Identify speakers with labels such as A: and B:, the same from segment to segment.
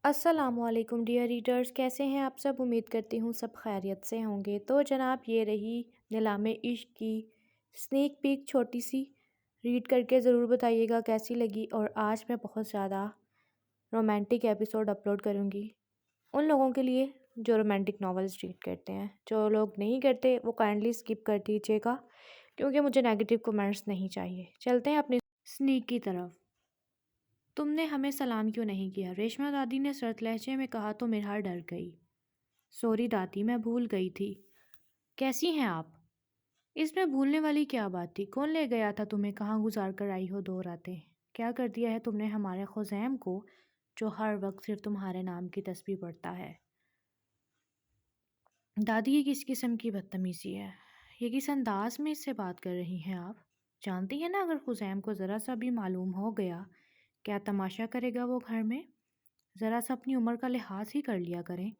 A: अस्सलामुअलैकुम dear readers, कैसे हैं आप सब। उम्मीद करती हूँ सब खैरियत से होंगे। तो जनाब, ये रही नीलामे इश्क की स्नेक पीक छोटी सी। रीड करके ज़रूर बताइएगा कैसी लगी। और आज मैं बहुत ज़्यादा रोमांटिक एपिसोड अपलोड करूँगी उन लोगों के लिए जो रोमांटिक नॉवेल्स रीड करते हैं। जो लोग नहीं करते वो काइंडली स्किप कर दीजिएगा, क्योंकि मुझे नेगेटिव कमेंट्स नहीं चाहिए। चलते हैं अपनी स्नीक की तरफ। तुमने हमें सलाम क्यों नहीं किया, रेशमा दादी ने सर्द लहजे में कहा तो मिरहर डर गई। सॉरी दादी, मैं भूल गई थी। कैसी हैं आप? इसमें भूलने वाली क्या बात थी? कौन ले गया था तुम्हें? कहाँ गुजार कर आई हो 2 रातें? क्या कर दिया है तुमने हमारे खुज़ैम को, जो हर वक्त सिर्फ तुम्हारे नाम की तस्बीह पढ़ता है? दादी, ये किस किस्म की बदतमीज़ी है? ये किस अंदाज में इससे बात कर रही हैं आप? जानती हैं ना, अगर खुज़ैम को ज़रा सा भी मालूम हो गया क्या तमाशा करेगा वो घर में। ज़रा सा अपनी उम्र का लिहाज ही कर लिया करें।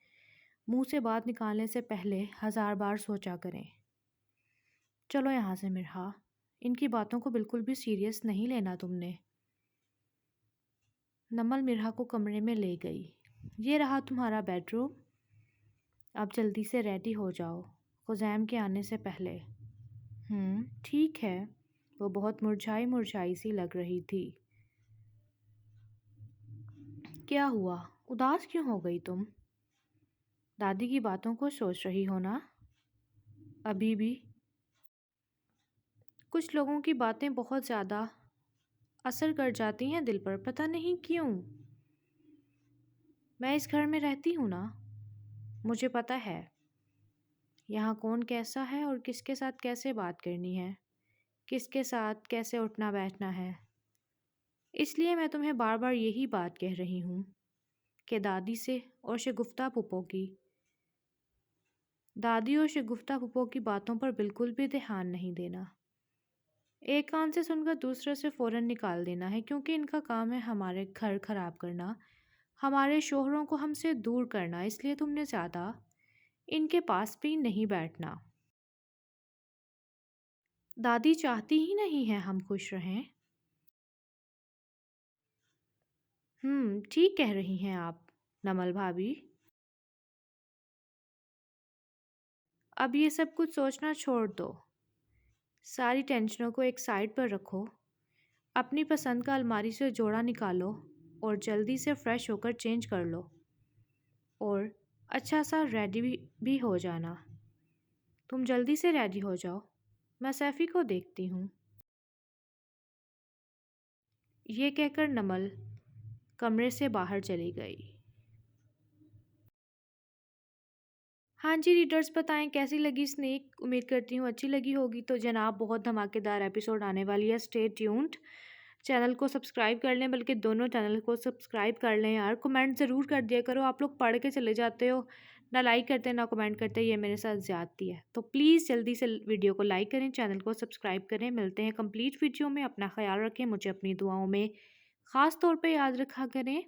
A: मुंह से बात निकालने से पहले 1000 बार सोचा करें। चलो यहाँ से मिरहा, इनकी बातों को बिल्कुल भी सीरियस नहीं लेना तुमने। नमल मिरहा को कमरे में ले गई। ये रहा तुम्हारा बेडरूम। अब जल्दी से रेडी हो जाओ खुज़ैम के आने से पहले। ठीक है। वो बहुत मुरझाई मुरझाई सी लग रही थी। क्या हुआ, उदास क्यों हो गई तुम? दादी की बातों को सोच रही हो ना अभी भी? कुछ लोगों की बातें बहुत ज़्यादा असर कर जाती हैं दिल पर, पता नहीं क्यों। मैं इस घर में रहती हूँ ना, मुझे पता है यहाँ कौन कैसा है और किसके साथ कैसे बात करनी है, किसके साथ कैसे उठना बैठना है। इसलिए मैं तुम्हें बार बार यही बात कह रही हूँ कि दादी और शगुफ्ता पुप्पो की बातों पर बिल्कुल भी ध्यान नहीं देना। एक कान से सुनकर दूसरे से फ़ौरन निकाल देना है, क्योंकि इनका काम है हमारे घर ख़राब करना, हमारे शोहरों को हमसे दूर करना। इसलिए तुमने ज़्यादा इनके पास भी नहीं बैठना। दादी चाहती ही नहीं है हम खुश रहें। ठीक कह रही हैं आप नमल भाभी। अब ये सब कुछ सोचना छोड़ दो, सारी टेंशनों को एक साइड पर रखो। अपनी पसंद का अलमारी से जोड़ा निकालो और जल्दी से फ़्रेश होकर चेंज कर लो और अच्छा सा रेडी भी हो जाना। तुम जल्दी से रेडी हो जाओ, मैं सैफ़ी को देखती हूँ। ये कहकर नमल कमरे से बाहर चली गई। हाँ जी रीडर्स, बताएं कैसी लगी स्नेक। उम्मीद करती हूँ अच्छी लगी होगी। तो जनाब, बहुत धमाकेदार एपिसोड आने वाली है, स्टे ट्यून्ड। चैनल को सब्सक्राइब कर लें, बल्कि दोनों चैनल को सब्सक्राइब कर लें यार। कमेंट ज़रूर कर दिया करो, आप लोग पढ़ के चले जाते हो, ना लाइक करते ना कमेंट करते। ये मेरे साथ ज़्यादती है। तो प्लीज़ जल्दी से वीडियो को लाइक करें, चैनल को सब्सक्राइब करें। मिलते हैं कंप्लीट वीडियो में। अपना ख्याल रखें, मुझे अपनी दुआओं में ख़ास तौर पे याद रखा करें।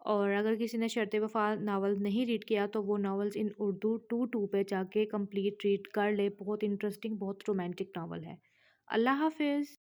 A: और अगर किसी ने शर्त वफ़ा नावल नहीं रीड किया तो वो नावल्स इन उर्दू 2 पे जाके कंप्लीट रीड कर ले। बहुत इंटरेस्टिंग, बहुत रोमांटिक नावल है। अल्लाह हाफ़िज़।